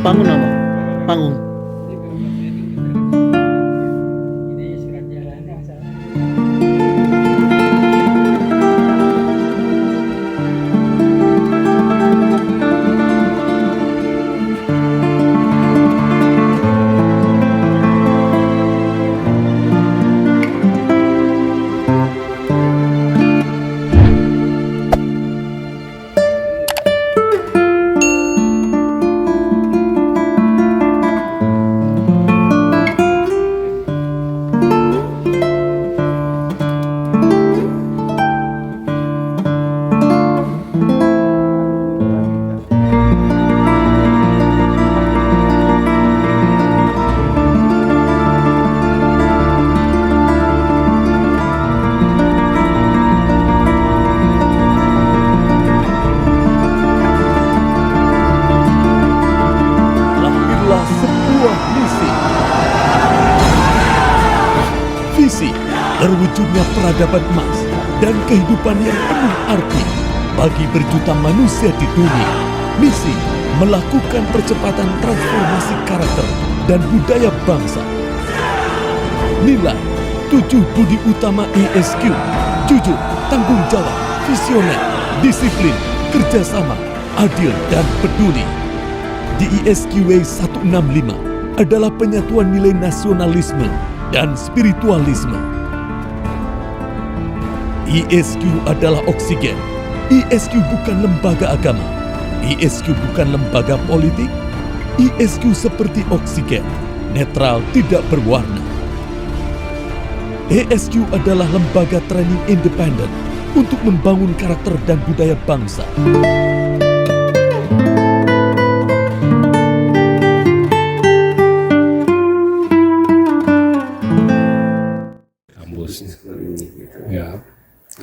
Pangun apa? Pangun. Lahirlah sebuah misi. Visi terwujudnya peradaban emas dan kehidupan yang penuh arti bagi berjuta manusia di dunia. Misi melakukan percepatan transformasi karakter dan budaya bangsa. Nilai 7 budi utama ISQ: jujur, tanggung jawab, visioner, disiplin, kerjasama, adil, dan peduli. Di ISQW 165 adalah penyatuan nilai nasionalisme dan spiritualisme. ISQ adalah oksigen. ISQ bukan lembaga agama. ISQ bukan lembaga politik. ISQ seperti oksigen, netral, tidak berwarna. ISQ adalah lembaga training independen untuk membangun karakter dan budaya bangsa. Kampusnya. Ya.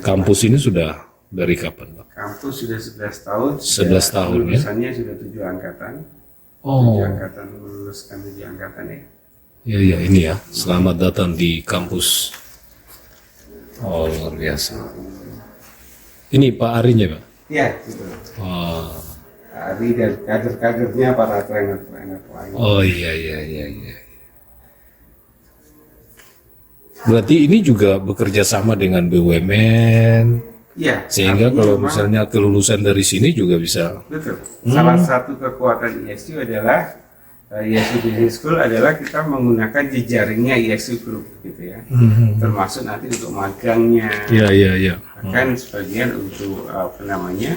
Kampus ini sudah dari kapan, Pak? Kampus sudah 11 tahun. 11 tahun, ya? Lulusannya sudah 7 angkatan. Oh. 7 angkatan meluluskan 7 angkatan ya. Ya, ya, ini ya. Selamat datang di kampus. Oh, luar biasa. Ini Pak Arinya, Pak? Iya, betul. Oh, Ari dan kader-kadernya para trainer-trainer lain. oh iya, iya, iya, iya. Berarti ini juga bekerja sama dengan BUMN, Iya. sehingga artinya kalau memang- misalnya kelulusan dari sini juga bisa. Betul. Salah satu kekuatan ISQ adalah ISQ Business School adalah kita menggunakan jejaringnya ISQ Group gitu ya. Termasuk nanti untuk magangnya. Iya, iya, iya. Bahkan sebagian untuk apa namanya?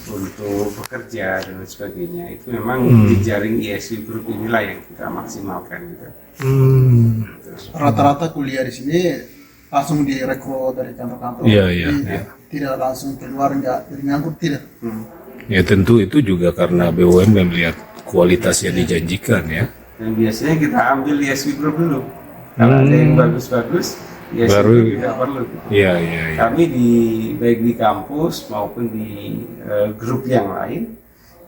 Untuk bekerja dan lain sebagainya. Itu memang jejaring ISQ Group inilah yang kita maksimalkan gitu. Hmm. Rata-rata kuliah di sini langsung direkrut dari kantor-kantor. Iya, iya, Jadi iya. tidak langsung keluar, enggak dari nganggur, tidak. Ya tentu itu juga karena BUMN melihat kualitas yang dijanjikan ya. Dan biasanya kita ambil ISQ Group dulu. Kalau ada yang bagus-bagus, ISQ Baru- Group tidak perlu. Iya, iya, iya. Kami baik di kampus maupun di grup yang lain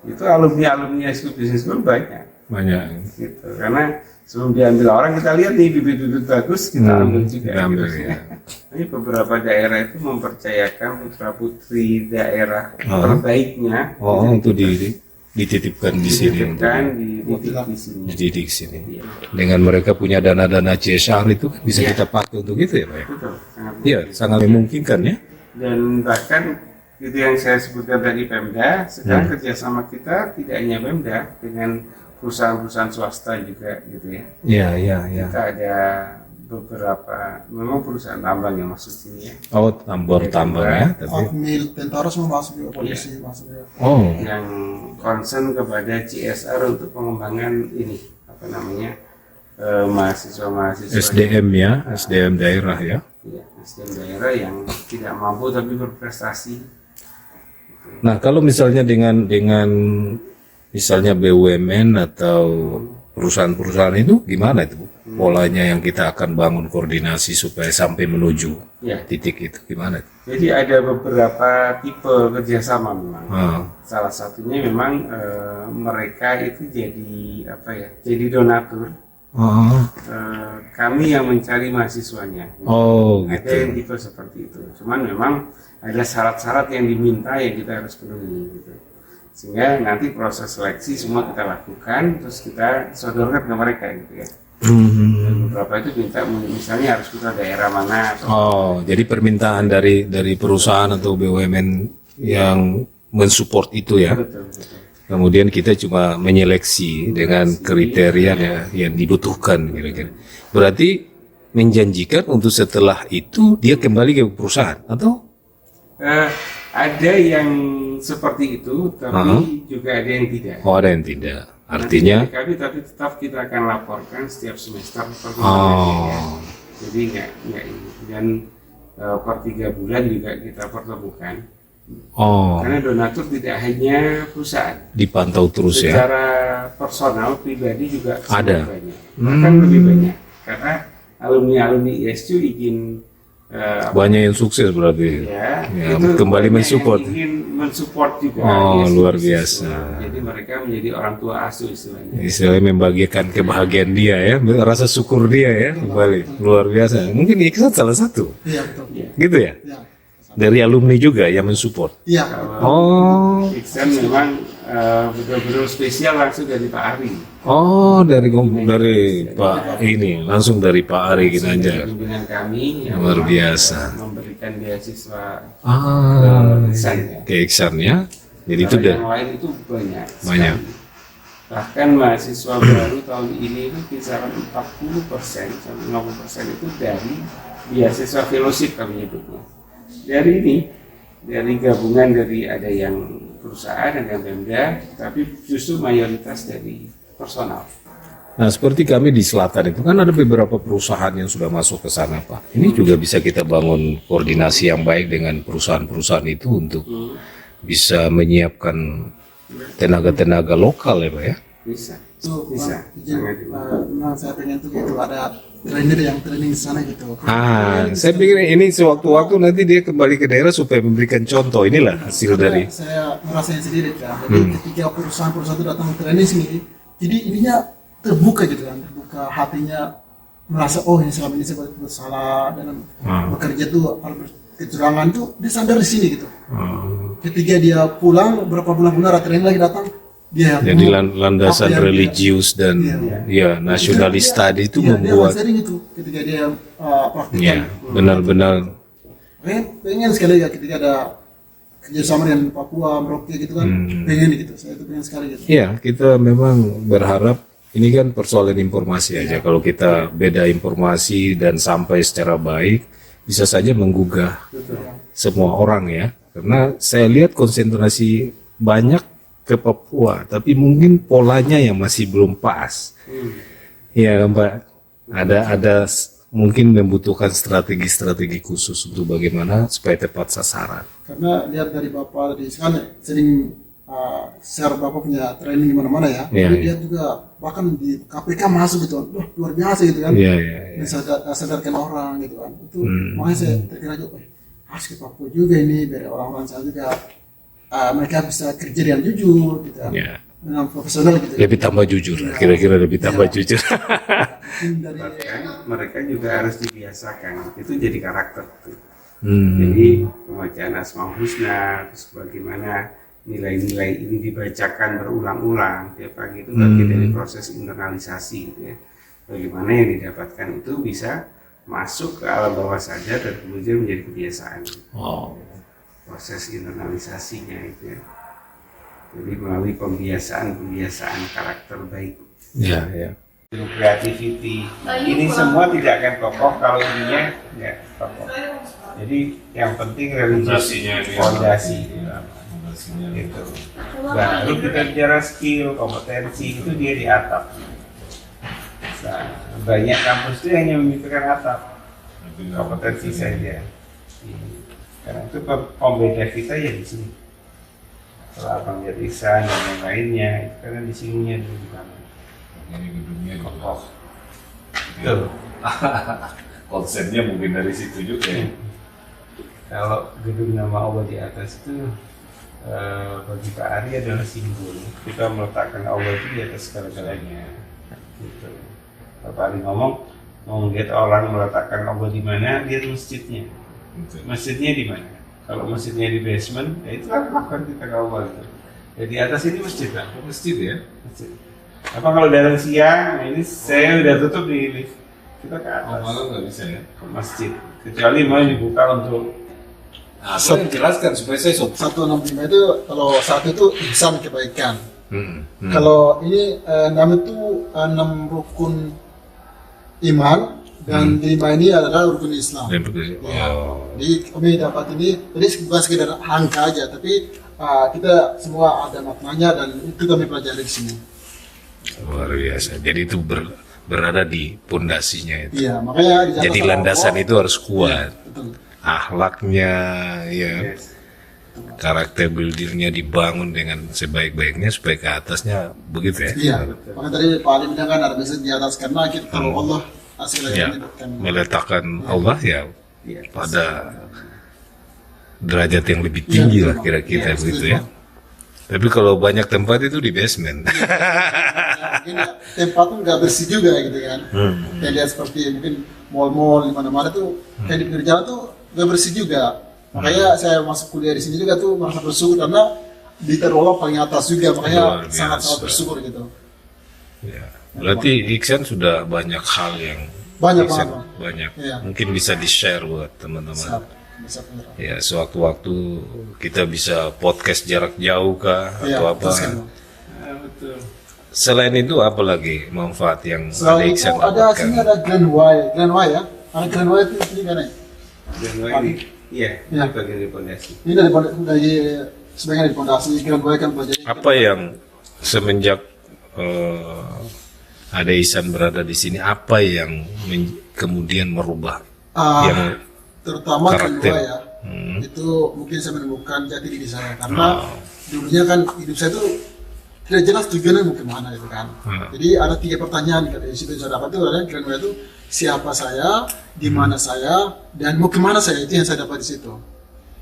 itu alumni ISQ Business School banyak Banyak. gitu. Karena sebelum diambil orang kita lihat nih bibit-bibit bagus kita ambil juga. kita ambil, gitu. ya. Ini beberapa daerah itu mempercayakan putra putri daerah terbaiknya Oh, untuk dititipkan di sini untuk dititipkan dididik di sini. dididik sini. Iya. Dengan mereka punya dana-dana CSR itu kan bisa Iya. kita pakai untuk itu ya, Pak ya. Betul, sangat Iya, sangat memungkinkan ya. dan bahkan itu yang saya sebutkan tadi Pemda sekarang kerjasama kita tidak hanya Pemda dengan perusahaan-perusahaan swasta juga gitu ya. Iya, iya, iya. Kita ada beberapa memang perusahaan tambang yang masuk sini ya, Oh, tambang ya, tapi Akmil, tentara semua masuk juga, polisi masuk juga. oh, yang concern kepada CSR untuk pengembangan ini apa namanya mahasiswa-mahasiswa SDM ya, SDM daerah ya. ya, SDM daerah yang tidak mampu tapi berprestasi. Nah, kalau misalnya dengan misalnya BUMN atau perusahaan-perusahaan itu gimana itu, Bu? Polanya yang kita akan bangun koordinasi supaya sampai menuju Ya, titik itu gimana? jadi ada beberapa tipe kerjasama memang. Ah, Salah satunya memang mereka itu jadi apa ya? Jadi donatur. ah, Kami yang mencari mahasiswanya. oh Ada yang gitu. tipe seperti itu. Cuman memang ada syarat-syarat yang diminta yang kita harus penuhi. Gitu. Sehingga nanti proses seleksi semua kita lakukan, terus kita sodorkan ke mereka gitu ya. Dan beberapa itu minta misalnya harus putra daerah mana. Oh, jadi permintaan dari perusahaan atau BUMN yang mensupport itu ya. Betul, betul. Kemudian kita cuma menyeleksi dengan kriteria yang dibutuhkan kira-kira. Berarti menjanjikan untuk setelah itu dia kembali ke perusahaan atau? Ada yang seperti itu, tapi juga ada yang tidak. Oh, ada yang tidak. Artinya? Tapi tetap kita akan laporkan setiap semester Oh. Jadi nggak ini. Dan per 3 bulan juga kita pertemukan. Oh, Karena donatur tidak hanya perusahaan. dipantau terus ya. Secara personal pribadi juga Ada. banyak. Bahkan lebih banyak. Karena alumni ISQ ingin Banyak yang sukses berarti. ya, Ya, itu kembali banyak mensupport. yang ingin mensupport juga. Oh, ISQ luar bisnis biasa. school. Jadi mereka menjadi orang tua asuh istilahnya. Istilahnya membagikan kebahagiaan dia ya, rasa syukur dia ya kembali. Luar biasa. Mungkin Iksan salah satu, Iya betul. gitu ya. Iya. Dari alumni juga yang mensupport. Iya. Oh, Iksan memang betul-betul spesial langsung dari Pak Ari. oh dari Pak ini langsung dari Pak Ari Ginanjar. Pimpinan kami yang Luar memang, biasa. memberikan beasiswa Ah, ke Iksan ya. Jadi itu Kalau dah yang lain itu banyak. Banyak. sekali. Bahkan mahasiswa baru tahun ini itu kisaran 40% sampai 50% itu dari beasiswa fellowship kami nyebutnya. Dari gabungan dari ada yang perusahaan, ada yang Pemda, tapi justru mayoritas dari personal. Nah, seperti kami di selatan itu kan ada beberapa perusahaan yang sudah masuk ke sana, Pak. Ini juga bisa kita bangun koordinasi yang baik dengan perusahaan-perusahaan itu untuk bisa menyiapkan tenaga-tenaga lokal ya, Pak ya. Bisa. Itu Bisa. izin, Sangat bisa. memang saya pengen tuh gitu ada trainer yang training di sana gitu. Saya pikir ini sewaktu-waktu nanti dia kembali ke daerah supaya memberikan contoh. Inilah hasil dari Saya merasain sendiri kan. Jadi ketika perusahaan-perusahaan itu datang training sini, jadi ininya terbuka gitu kan, terbuka hatinya, merasa oh ini selama ini saya berbuat salah dan bekerja tuh harus kecurangan tuh dia sadar di sini gitu. Ketika dia pulang berapa bulan kemudian ada training lagi datang, dia jadi mau landasan apa yang dia- religius dan ya nasionalis tadi itu Iya, membuat dia sering itu ketika dia praktikan. ya benar-benar Pengen sekali ya ketika ada kerjasama dengan Papua, Merauke gitu kan, pengen gitu. Saya itu pengen sekali gitu. ya kita memang berharap ini kan persoalan informasi aja. Kalau kita beda informasi dan sampai secara baik bisa saja menggugah semua orang ya. Karena saya lihat konsentrasi banyak ke Papua, tapi mungkin polanya yang masih belum pas. Iya, Pak. Mungkin membutuhkan strategi-strategi khusus untuk bagaimana supaya tepat sasaran. Karena lihat dari Bapak di sana sering share Bapak punya training di mana-mana ya. Iya, Jadi iya. dia juga bahkan di KPK masuk gitu. Wah, luar biasa gitu kan. Iya, iya, iya. Bisa sadarkan orang gitu kan. Itu makanya saya terkira juga, harus ke Papua juga ini biar orang-orang sana juga mereka bisa kerja dengan jujur gitu kan. Iya. Dengan profesional gitu. Lebih tambah jujur, kira-kira lebih tambah jujur. Mungkin dari Bahkan mereka juga harus dibiasakan. Itu jadi karakter. Hmm. Jadi pembacaan Asmaul Husna, terus bagaimana nilai-nilai ini dibacakan berulang-ulang tiap pagi itu bagian dari proses internalisasi gitu ya. Bagaimana yang didapatkan itu bisa masuk ke alam bawah sadar dan kemudian menjadi kebiasaan. Oh. Proses internalisasinya itu ya. Jadi melalui pembiasaan karakter baik. Ya, ya. Creativity ini semua tidak akan kokoh kalau ininya nggak kokoh. Jadi yang penting fondasi gitu. Baru kita bicara skill, kompetensi itu dia di atap. Nah, banyak kampus itu hanya memikirkan atap, kompetensi saja. Karena itu pembeda kita ya di sini. Kalau abang lihat Ihsan dan yang lainnya, itu karena di sininya dulu di mana. Ini gedungnya Kokoh. Betul. Konsepnya mungkin dari situ juga ya. Kalau gedung nama Allah di atas itu bagi Pak Ari adalah simbol. Kita meletakkan Allah itu di atas segala-galanya. Gitu. Kalau Pak Ari ngomong, mau lihat orang meletakkan Allah di mana, lihat masjidnya. Masjidnya di mana? Kalau masjidnya di basement, ya itu kan bukan kita ke Allah gitu. Ya, di atas ini masjid lah. Masjid ya. Masjid. Apa kalau datang siang, nah ini saya udah tutup di lift. Kita ke atas. Malam nggak bisa ya. Ke masjid. Kecuali mau dibuka untuk Nah, saya jelaskan supaya saya 165 itu kalau satu itu ihsan kebaikan. Hmm. Kalau ini 6 itu 6 rukun iman dan 5 ini adalah rukun Islam. Ya. Jadi kami dapat ini, jadi bukan sekedar angka aja, tapi kita semua ada maknanya dan itu kami pelajari di sini. Luar biasa. Jadi itu berada di pondasinya itu. Iya, makanya di Jadi atas landasan Allah, itu harus kuat. iya, betul. Akhlaknya, ya, karakter buildernya dibangun dengan sebaik-baiknya supaya ke atasnya begitu ya. Iya, makanya tadi Pak Ali bilang kan ada mesej di atas karena kita tahu Allah hasilnya Ya, yang meletakkan Allah ya Iya. pada derajat yang lebih tinggi Iya, lah betul. kira-kira Iya, begitu betul. ya. Tapi kalau banyak tempat itu di basement. mungkin tempat tuh nggak bersih juga gitu kan. Kayak lihat seperti mungkin mall-mall di mana-mana tuh kayak di pinggir jalan tuh nggak bersih juga. Makanya saya masuk kuliah di sini juga tuh merasa bersyukur karena di terowongan paling atas juga, makanya Luar biasa. sangat-sangat bersyukur gitu. Ya. Berarti Iksan sudah banyak hal yang Banyak Iksan banget, Bang. banyak. Iya. Mungkin bisa di-share buat teman-teman. Bisa bener. Ya, sewaktu-waktu kita bisa podcast jarak jauh kah Iya, atau apa. betul sekali, Bang. betul. Selain itu apa lagi manfaat yang ada Selain itu Iksan ada dapatkan? sini ada Grand Y ya. Ada Grand Y itu ini kan ya. Dan ini, iya, ini Iya. bagian dari pondasi. Ini dari sebagian dari pondasi Grand Y kan pelajari. Apa yang semenjak ada Ihsan berada di sini, apa yang kemudian merubah yang Terutama karakter? kedua ya, itu mungkin saya menemukan jati diri saya karena dulunya kan hidup saya tuh tidak jelas tujuannya mau kemana gitu kan. Jadi ada 3 pertanyaan dari situ saya dapat itu ada Grand Way itu siapa saya, di mana saya, dan mau kemana saya, itu yang saya dapat di situ.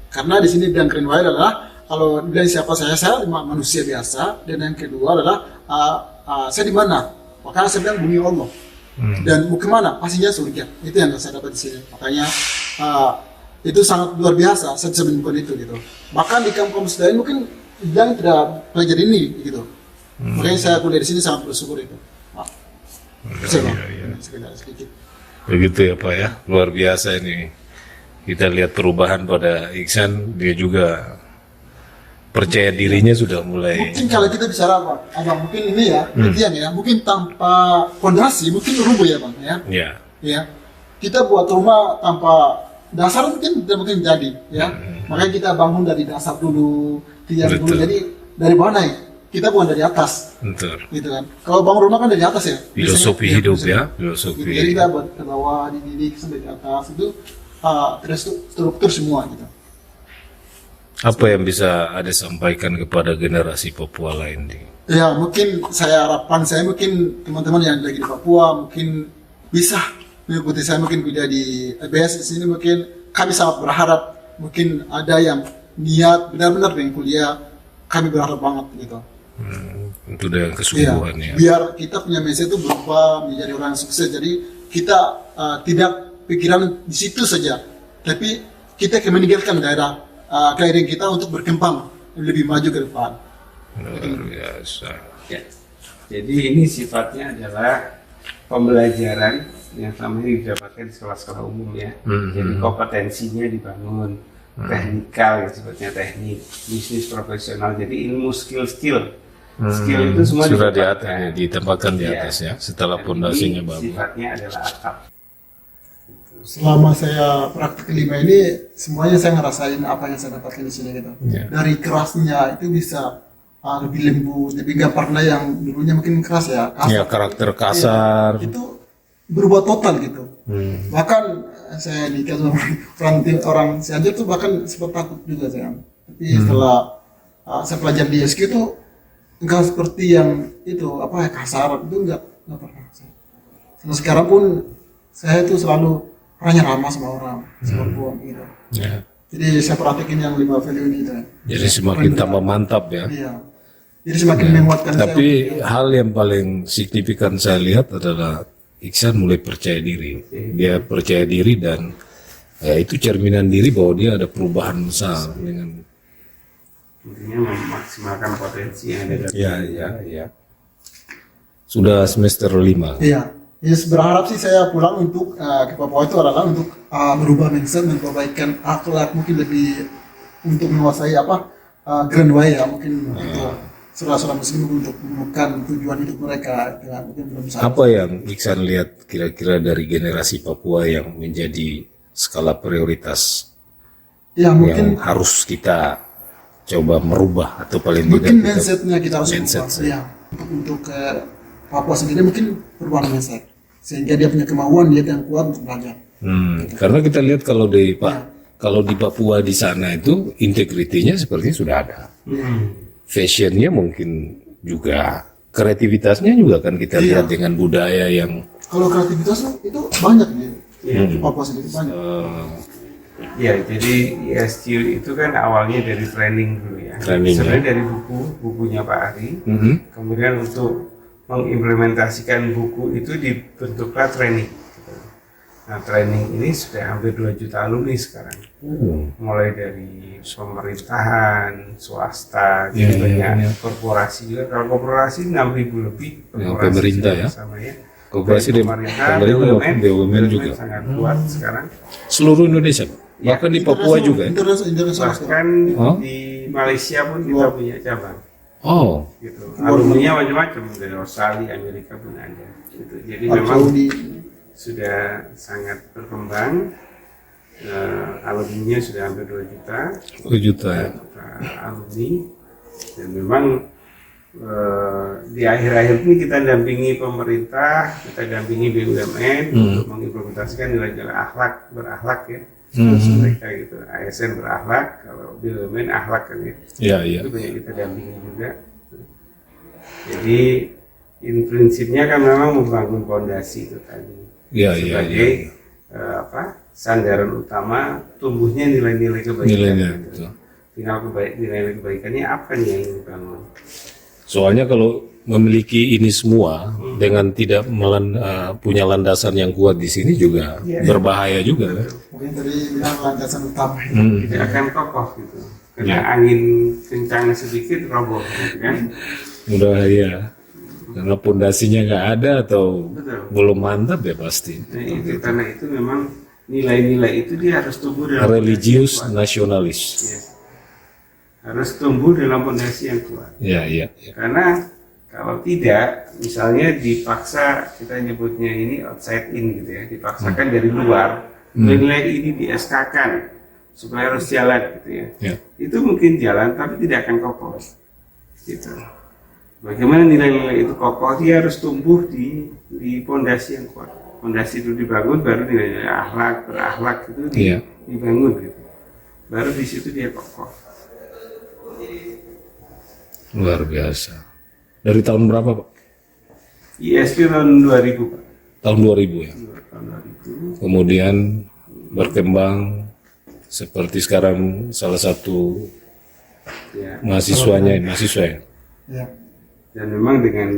Karena di sini bilang Grand Way adalah kalau bilang siapa saya manusia biasa, dan yang kedua adalah saya di mana, makanya saya bilang bumi Allah. Dan mau kemana? Pastinya surga. Itu yang saya dapat di sini. Makanya itu sangat luar biasa. Saya bisa menemukan itu gitu. Bahkan di kampus lain mungkin yang tidak belajar ini gitu. Makanya saya kuliah di sini sangat bersyukur itu. Sekedar sedikit. begitu ya Pak ya, luar biasa ini. Kita lihat perubahan pada Iksan, dia juga percaya dirinya sudah mulai. Mungkin kalau kita bicara abang mungkin ini ya, penelitian ya, mungkin tanpa fondasi mungkin rubuh ya bang ya. Ya. Ya, kita buat rumah tanpa dasar mungkin tidak mungkin jadi ya. Makanya kita bangun dari dasar dulu, tiang dulu. Betul. Jadi dari bawah naik, kita bukan dari atas, Betul. gitu kan. Kalau bangun rumah kan dari atas ya. Filosofi Biasanya, hidup biasanya. ya, Gitu. filosofi. Jadi kita buat ke bawah, dididik sampai ke atas itu terstruktur semua gitu. Apa yang bisa ada sampaikan kepada generasi Papua lain nih? Ya mungkin harapan saya mungkin teman-teman yang lagi di Papua mungkin bisa mengikuti saya mungkin kuliah di LBS di sini, mungkin kami sangat berharap mungkin ada yang niat benar-benar dengan kuliah, kami berharap banget gitu. Itu dengan Iya, kesungguhan ya. biar kita punya message itu berubah menjadi orang yang sukses. Jadi kita tidak pikiran di situ saja, tapi kita akan meninggalkan daerah kelahiran kita untuk berkembang lebih maju ke depan. Luar biasa. Ya. Jadi ini sifatnya adalah pembelajaran yang selama ini didapatkan di sekolah-sekolah umum ya. Jadi kompetensinya dibangun, teknikal ya sifatnya teknik, bisnis profesional. Jadi ilmu skill skill itu semua Sudah di didapatkan. atas, ditempatkan di Iya. atas ya. Setelah Dan pondasinya ini bagus. sifatnya adalah atap. Selama saya praktik 5 ini, semuanya saya ngerasain apa yang saya dapatkan di sini gitu. Iya. Dari kerasnya itu bisa lebih lembut, tapi nggak pernah yang dulunya mungkin keras ya. Kasar. Ya, karakter kasar. Iya, itu berubah total gitu. Bahkan saya nikah sama orang Cianjur tuh bahkan sempat takut juga saya. Tapi setelah saya pelajari di SQ itu enggak seperti yang itu apa ya kasar itu enggak pernah. Sampai sekarang pun saya itu selalu orangnya ramah sama orang, siapapun gitu. Ya. Jadi saya perhatikan yang 5 value ini itu. Jadi semakin tambah mantap ya. Iya. Jadi semakin menguatkan Tapi saya. hal yang paling signifikan saya lihat adalah Iksan mulai percaya diri. Dia percaya diri dan ya itu cerminan diri bahwa dia ada perubahan besar dengan intinya memaksimalkan potensi yang ada. Ya. Sudah semester 5. Iya. Ya, berharap sih saya pulang untuk ke Papua itu adalah untuk merubah mindset, memperbaikan akhlak, mungkin lebih untuk menguasai grand way ya, mungkin untuk saudara-saudara muslim untuk menemukan tujuan hidup mereka dengan mungkin belum sadar. Apa yang Iksan lihat kira-kira dari generasi Papua yang menjadi skala prioritas Ya yang mungkin harus kita coba merubah atau paling mungkin tidak kita mindsetnya kita harus mindset, ubah. Ya, untuk Papua sendiri mungkin perubahan mindset sehingga dia punya kemauan dia yang kuat untuk belajar. karena kita lihat kalau di Ya. kalau di Papua di sana itu integritinya sepertinya sudah ada. Fashionnya mungkin juga, kreativitasnya juga kan kita lihat dengan budaya yang Kalau kreativitas itu banyak di Papua sendiri banyak. Ya, jadi ISQ itu kan awalnya dari training dulu ya. Training, Sebenarnya dari bukunya Pak Ari. Kemudian untuk mengimplementasikan buku itu dibentuklah training. Nah, training ini sudah hampir 2 juta alumni sekarang. Mulai dari pemerintahan, swasta, jadi banyak korporasi juga. Kalau korporasi 6.000 lebih. Yang pemerintah ya. Sama ya. Korporasi Baik dan pemerintah maupun BUMN juga. sangat kuat sekarang. Seluruh Indonesia, bahkan di Papua juga. Internasional. Bahkan di Malaysia pun kita punya cabang. Oh, Gitu. Alumninya macam-macam dari Australia, Amerika pun ada. Gitu. Jadi memang sudah sangat berkembang. Alumninya sudah hampir 2 juta. 2 juta ya. Alumni. Dan memang di akhir-akhir ini kita dampingi pemerintah, kita dampingi BUMN untuk mengimplementasikan nilai-nilai berakhlak ya. Mereka gitu, ASN berakhlak, kalau BUMN akhlak kan ya. Iya. Itu banyak kita dampingi juga. Jadi prinsipnya kan memang membangun fondasi itu tadi. Iya. Sebagai sandaran utama tumbuhnya nilai-nilai kebaikan. Nilainya, gitu. betul. Tinggal nilai kebaikannya apa nih yang ingin dibangun. Soalnya kalau memiliki ini semua dengan tidak punya landasan yang kuat di sini juga berbahaya juga kan. Mungkin tadi bilang landasan utama. Tidak akan kokoh gitu. Karena angin kencang sedikit roboh gitu kan. Udah ya. Karena pondasinya nggak ada atau Betul. belum mantap ya pasti. Nah, itu karena itu memang nilai-nilai itu dia harus tumbuh dalam Religius fondasi yang kuat. nasionalis. Yes. Harus tumbuh dalam fondasi yang kuat. Iya. Karena kalau tidak, misalnya dipaksa, kita nyebutnya ini outside in gitu ya, dipaksakan dari luar, nilai ini di-SK-kan supaya harus jalan gitu ya. Ya. Itu mungkin jalan, tapi tidak akan kokoh. Gitu. Bagaimana nilai-nilai itu kokoh? Dia harus tumbuh di fondasi yang kuat. Fondasi itu dibangun, baru nilai-nilai akhlak, berakhlak itu dibangun gitu. Baru di situ dia kokoh. Luar biasa. Dari tahun berapa Pak? ISQ tahun 2000 Pak. Tahun 2000 ya. Tahun 2000. Kemudian berkembang seperti sekarang salah satu Ya. mahasiswa ya. Ya. Dan memang dengan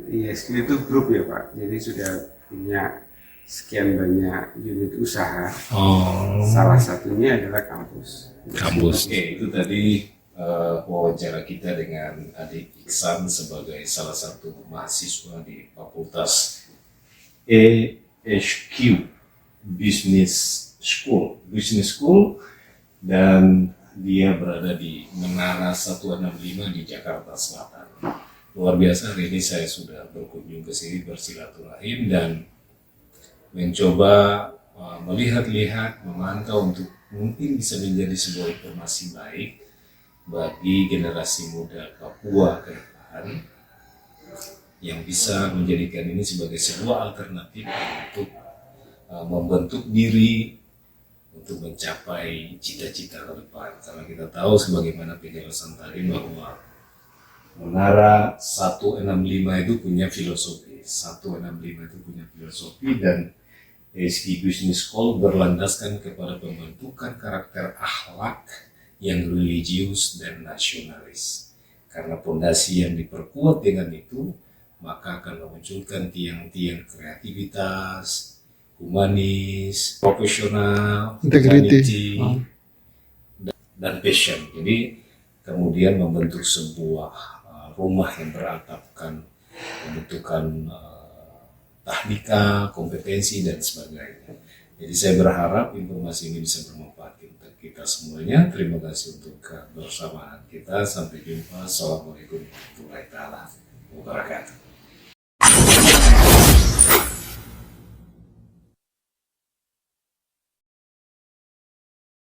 ISQ itu grup ya Pak. Jadi sudah punya sekian banyak unit usaha. Oh, Salah satunya adalah kampus. kampus. Oke, itu tadi wawancara kita dengan adik Iksan sebagai salah satu mahasiswa di Fakultas ESQ Business School, dan dia berada di Menara 165 di Jakarta Selatan. Luar biasa, hari ini saya sudah berkunjung ke sini bersilaturahim dan mencoba melihat-lihat, memantau untuk mungkin bisa menjadi sebuah informasi baik bagi generasi muda Papua ke depan yang bisa menjadikan ini sebagai sebuah alternatif untuk membentuk diri untuk mencapai cita-cita ke depan. Karena kita tahu sebagaimana penjelasan tadi bahwa Menara 165 itu punya filosofi. 165 itu punya filosofi dan ESQ Business School berlandaskan kepada pembentukan karakter akhlak yang religius dan nasionalis. Karena fondasi yang diperkuat dengan itu, maka akan memunculkan tiang-tiang kreativitas, humanis, profesional, Integrity. dan passion. Jadi kemudian membentuk sebuah rumah yang beratapkan, membentukkan tahnika, kompetensi, dan sebagainya. Jadi saya berharap informasi ini bisa bermanfaat untuk kita semuanya. Terima kasih untuk kebersamaan kita. Sampai jumpa. Assalamualaikum warahmatullahi wabarakatuh.